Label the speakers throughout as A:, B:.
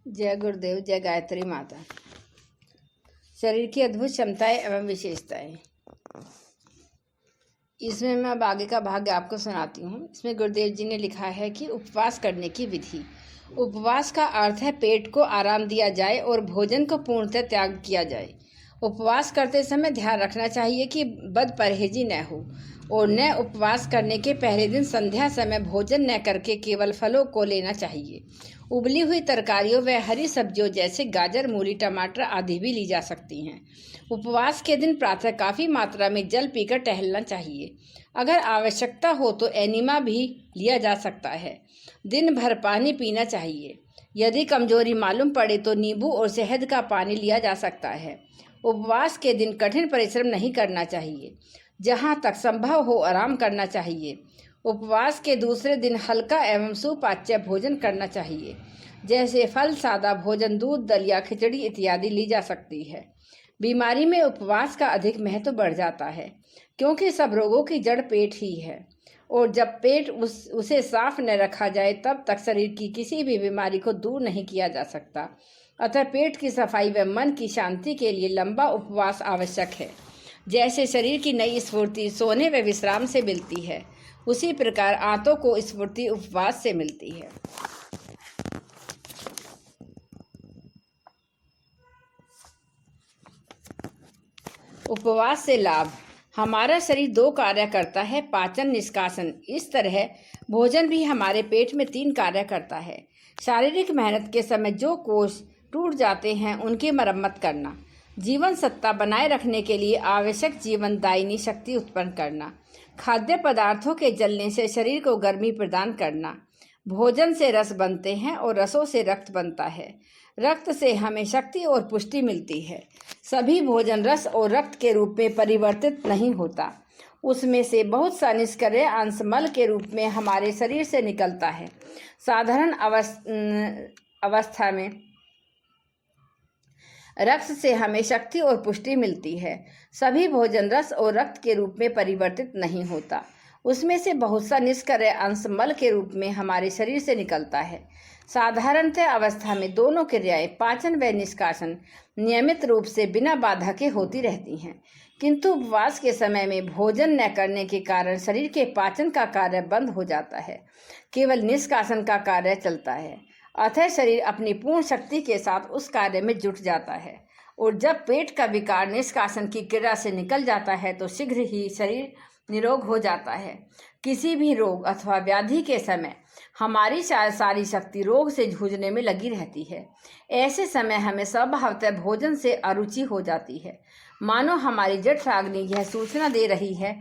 A: जय गुरुदेव, जय गायत्री माता। शरीर की अद्भुत क्षमताएं एवं विशेषताएं। इसमें मैं अब आगे का भाग आपको सुनाती हूँ। इसमें गुरुदेव जी ने लिखा है कि उपवास करने की विधि। उपवास का अर्थ है पेट को आराम दिया जाए और भोजन को पूर्णतः त्याग किया जाए। उपवास करते समय ध्यान रखना चाहिए कि बद परहेजी न हो और न उपवास करने के पहले दिन संध्या समय भोजन न करके केवल फलों को लेना चाहिए। उबली हुई तरकारियों व हरी सब्जियों जैसे गाजर, मूली, टमाटर आदि भी ली जा सकती हैं। उपवास के दिन प्रातः काफ़ी मात्रा में जल पीकर टहलना चाहिए। अगर आवश्यकता हो तो एनिमा भी लिया जा सकता है। दिन भर पानी पीना चाहिए। यदि कमजोरी मालूम पड़े तो नींबू और शहद का पानी लिया जा सकता है। उपवास के दिन कठिन परिश्रम नहीं करना चाहिए। जहाँ तक संभव हो आराम करना चाहिए। उपवास के दूसरे दिन हल्का एवं सुपाच्य भोजन करना चाहिए, जैसे फल, सादा भोजन, दूध, दलिया, खिचड़ी इत्यादि ली जा सकती है। बीमारी में उपवास का अधिक महत्व बढ़ जाता है, क्योंकि सब रोगों की जड़ पेट ही है और जब पेट उसे साफ न रखा जाए तब तक शरीर की किसी भी बीमारी को दूर नहीं किया जा सकता। अतः पेट की सफाई व मन की शांति के लिए लंबा उपवास आवश्यक है। जैसे शरीर की नई स्फूर्ति सोने व विश्राम से मिलती है, उसी प्रकार आंतों को स्फूर्ति उपवास से मिलती है। उपवास से लाभ। हमारा शरीर 2 कार्य करता है, पाचन, निष्कासन। इस तरह भोजन भी हमारे पेट में 3 कार्य करता है। शारीरिक मेहनत के समय जो कोष टूट जाते हैं उनकी मरम्मत करना, जीवन सत्ता बनाए रखने के लिए आवश्यक जीवन दायिनी शक्ति उत्पन्न करना, खाद्य पदार्थों के जलने से शरीर को गर्मी प्रदान करना। भोजन से रस बनते हैं और रसों से रक्त बनता है। रक्त से हमें शक्ति और पुष्टि मिलती है। सभी भोजन रस और रक्त के रूप में परिवर्तित नहीं होता। उसमें से बहुत सा निष्क्रिय अंश मल के रूप में हमारे शरीर से निकलता है। साधारण अवस्था में रक्त से हमें शक्ति और पुष्टि मिलती है। सभी भोजन रस और रक्त के रूप में परिवर्तित नहीं होता। उसमें से बहुत सा निष्क्रिय अंश मल के रूप में हमारे शरीर से निकलता है। साधारणतः अवस्था में दोनों क्रियाएं, पाचन व निष्कासन, नियमित रूप से बिना बाधा के होती रहती हैं, किंतु उपवास के समय में भोजन न करने के कारण शरीर के पाचन का कार्य बंद हो जाता है, केवल निष्कासन का कार्य चलता है। अतः शरीर अपनी पूर्ण शक्ति के साथ उस कार्य में जुट जाता है और जब पेट का विकार निष्कासन की क्रिया से निकल जाता है तो शीघ्र ही शरीर निरोग हो जाता है। किसी भी रोग अथवा व्याधि के समय हमारी सारी शक्ति रोग से जूझने में लगी रहती है। ऐसे समय हमें स्वभावतः भोजन से अरुचि हो जाती है, मानो हमारी जठराग्नि यह सूचना दे रही है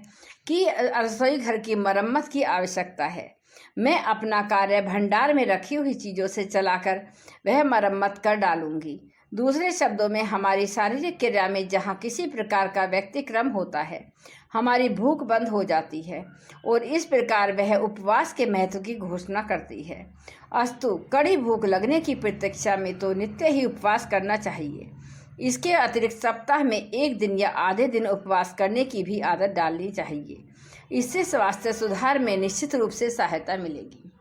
A: कि रसोई घर की मरम्मत की आवश्यकता है। मैं अपना कार्य भंडार में रखी हुई चीज़ों से चलाकर वह मरम्मत कर डालूंगी। दूसरे शब्दों में हमारी शारीरिक क्रिया में जहाँ किसी प्रकार का व्यतिक्रम होता है, हमारी भूख बंद हो जाती है और इस प्रकार वह उपवास के महत्व की घोषणा करती है। अस्तु, कड़ी भूख लगने की प्रतीक्षा में तो नित्य ही उपवास करना चाहिए। इसके अतिरिक्त सप्ताह में 1 दिन या आधे दिन उपवास करने की भी आदत डालनी चाहिए। इससे स्वास्थ्य सुधार में निश्चित रूप से सहायता मिलेगी।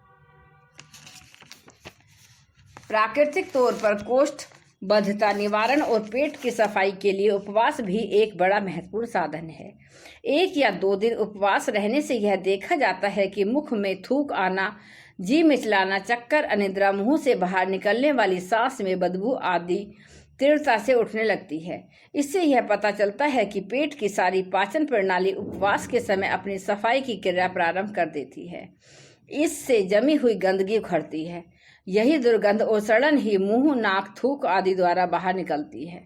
A: प्राकृतिक तौर पर कोष्ठबद्धता निवारण और पेट की सफाई के लिए उपवास भी एक बड़ा महत्वपूर्ण साधन है। 1 या 2 दिन उपवास रहने से यह देखा जाता है कि मुख में थूक आना, जी मिचलाना, चक्कर, अनिद्रा, मुंह से बाहर निकलने वाली सांस में बदबू आदि तीव्रता से उठने लगती है। इससे यह पता चलता है कि पेट की सारी पाचन प्रणाली उपवास के समय अपनी सफाई की क्रिया प्रारंभ कर देती है। इससे जमी हुई गंदगी उखड़ती है। यही दुर्गंध और सड़न ही मुंह, नाक, थूक आदि द्वारा बाहर निकलती है।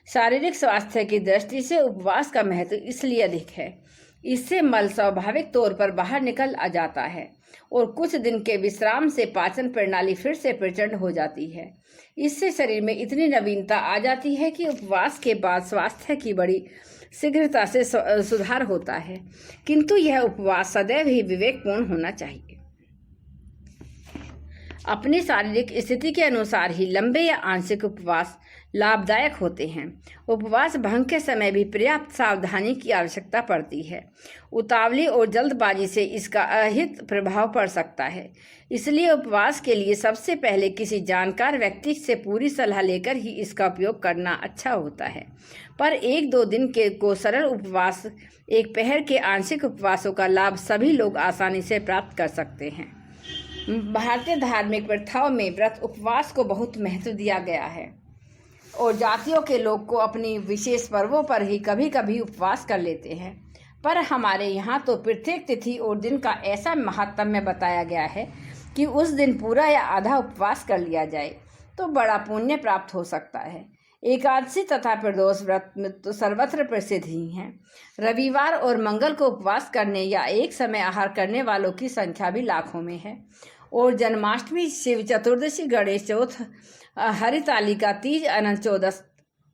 A: शारीरिक स्वास्थ्य की दृष्टि से उपवास का महत्व इसलिए अधिक है। इससे मल स्वाभाविक तौर पर बाहर निकल आ जाता है और कुछ दिन के विश्राम से पाचन प्रणाली फिर से प्रचंड हो जाती है। इससे शरीर में इतनी नवीनता आ जाती है कि उपवास के बाद स्वास्थ्य की बड़ी शीघ्रता से सुधार होता है, किंतु यह उपवास सदैव ही विवेकपूर्ण होना चाहिए। अपनी शारीरिक स्थिति के अनुसार ही लंबे या आंशिक उपवास लाभदायक होते हैं। उपवास भंग के समय भी पर्याप्त सावधानी की आवश्यकता पड़ती है। उतावली और जल्दबाजी से इसका अहित प्रभाव पड़ सकता है। इसलिए उपवास के लिए सबसे पहले किसी जानकार व्यक्ति से पूरी सलाह लेकर ही इसका उपयोग करना अच्छा होता है। पर 1-2 दिन के को सरल उपवास, एक पहर के आंशिक उपवासों का लाभ सभी लोग आसानी से प्राप्त कर सकते हैं। भारतीय धार्मिक प्रथाओं में व्रत उपवास को बहुत महत्व दिया गया है और जातियों के लोग को अपनी विशेष पर्वों पर ही कभी कभी उपवास कर लेते हैं। पर हमारे यहाँ तो प्रत्येक तिथि और दिन का ऐसा महात्म्य बताया गया है कि उस दिन पूरा या आधा उपवास कर लिया जाए तो बड़ा पुण्य प्राप्त हो सकता है। एकादशी तथा प्रदोष व्रत में तो सर्वत्र प्रसिद्ध ही हैं। रविवार और मंगल को उपवास करने या एक समय आहार करने वालों की संख्या भी लाखों में है। और जन्माष्टमी, शिव चतुर्दशी, गणेश चौथ, हरितालिका तीज, अनंत चौदस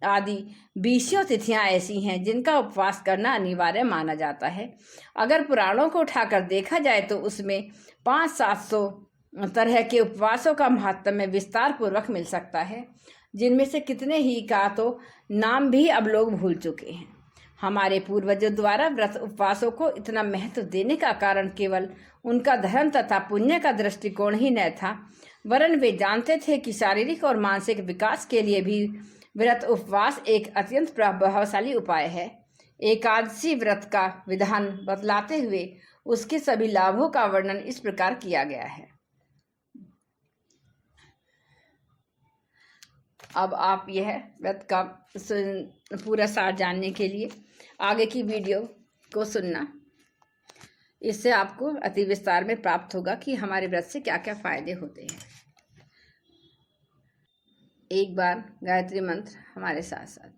A: आदि 20 तिथियां ऐसी हैं जिनका उपवास करना अनिवार्य माना जाता है। अगर पुराणों को उठाकर देखा जाए तो उसमें 500-700 तरह के उपवासों का महात्म्य विस्तार पूर्वक मिल सकता है, जिनमें से कितने ही का तो नाम भी अब लोग भूल चुके हैं। हमारे पूर्वजों द्वारा व्रत उपवासों को इतना महत्व देने का कारण केवल उनका धर्म तथा पुण्य का दृष्टिकोण ही न था, वरन वे जानते थे कि शारीरिक और मानसिक विकास के लिए भी व्रत उपवास एक अत्यंत प्रभावशाली उपाय है। एकादशी व्रत का विधान बतलाते हुए उसके सभी लाभों का वर्णन इस प्रकार किया गया है। अब आप यह व्रत का पूरा सार जानने के लिए आगे की वीडियो को सुनना। इससे आपको अति विस्तार में प्राप्त होगा कि हमारे व्रत से क्या क्या फायदे होते हैं। एक बार गायत्री मंत्र हमारे साथ साथ।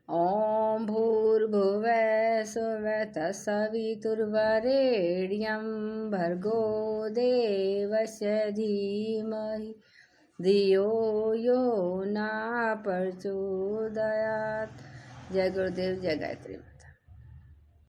A: ओम भूर्भुवः स्वः तत्सवितुर्वरेण्यं भर्गो देवस्य धीमहि धियो यो न प्रचोदयात्। जय गुरुदेव, जय गायत्री।